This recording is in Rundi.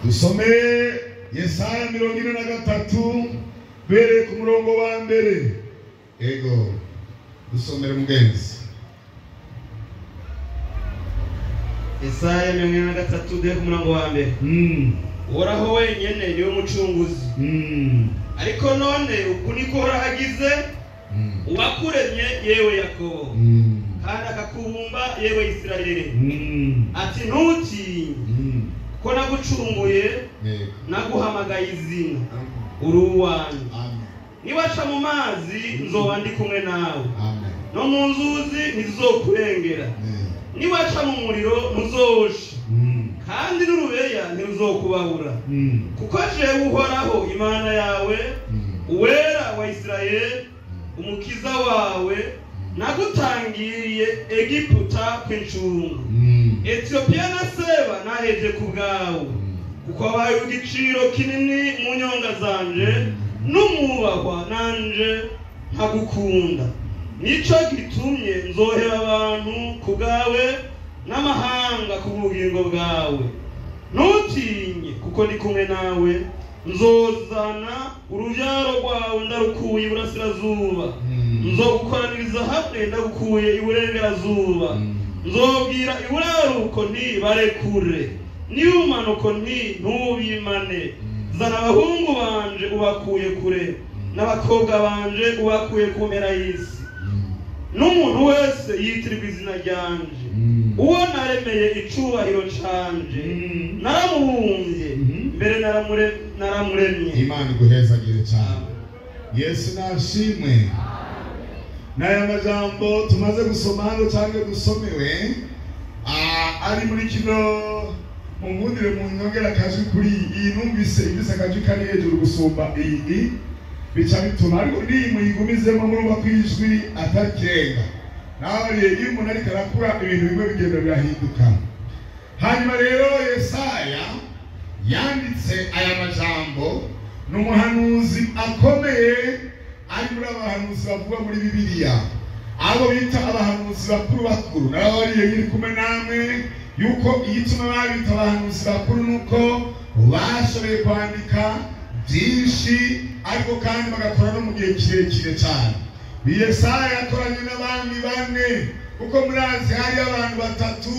dusome Yesaya 43 bere ku murongo wa mbere. Ego dusomere mugenzi. Yesaya 43 bere ku murongo wa mbere. Uhoraho wenyene niwe mucunguzi. Ariko none uku niko horahagize uwakuremye yewe Yakobo, kandi akakubumba yewe Isirayeli. Ati ntutinye, ko nagucunguye naguhamagaye izina, uri uwanjye. Niwaca mu mazi nzoba ndi kumwe nawe, no mu nzuzi ntizizokurengera. Niwaca mu muriro ntuzosha, kandi n'urubeya ntiruzokubabura. Kuko jewe Uhoraho Imana yawe, uwera wa Isirayeli, umukiza wawe, nagutangiriye Egiputa kw'incungu. Ethiopia na Seba naheje ku bwawe, kuko wabaye igiciro kinini mu nyonga zanje, n'umubahwa nanje nkagukunda. Nico gitumye nzohera abantu ku bwawe n'amahanga ku bugingo bwawe. Ntutinye, kuko ndi kumwe nawe. Nzozana urubyaro rwawe ndarukuye iburasirazuba, nzogukoraniriza hamwe ndagukuye iburengerazuba. Nzobwira iburaruko nti barekure, n'ubumanuko nti ntubimane. Zana abahungu banje ubakuye kure, n'abakobwa banje ubakuye ku mpera y'isi. N'umuntu wese yitirirwa izina ryanje, uwo naremeye icubahiro canje, naramubumbye mbere naramuremye. Imana iguhezagire cyane. Yesu nashimwe. Naya majambo tumaze gusoma hano cyangwa dusomewe ari muri kino mungundire mu nyongera kaje kuri iyi numvise ibisa kaje kari hejuru gusumba iyi bica bituma ariko ndi muyigumizemo murumva kwijwi atakenga. Nawe iyo umuntu ari karakura ibintu bimwe bigenda birahinduka. Hanyuma rero Yesaya yanditse aya majambo n'umuhanuzi akomeye ari muri abahanuzi bavuga muri Bibiliya, abo bita abahanuzi bakuru. Nabariye ngiri kumwe namwe yuko igituma babita abahanuzi bakuru nuko bashoboye kwandika byinshi ariko kandi bagakora no mu gihe kirekire cyane. Yesaya yakoranye n'abandi bane, kuko murazi hari abantu batatu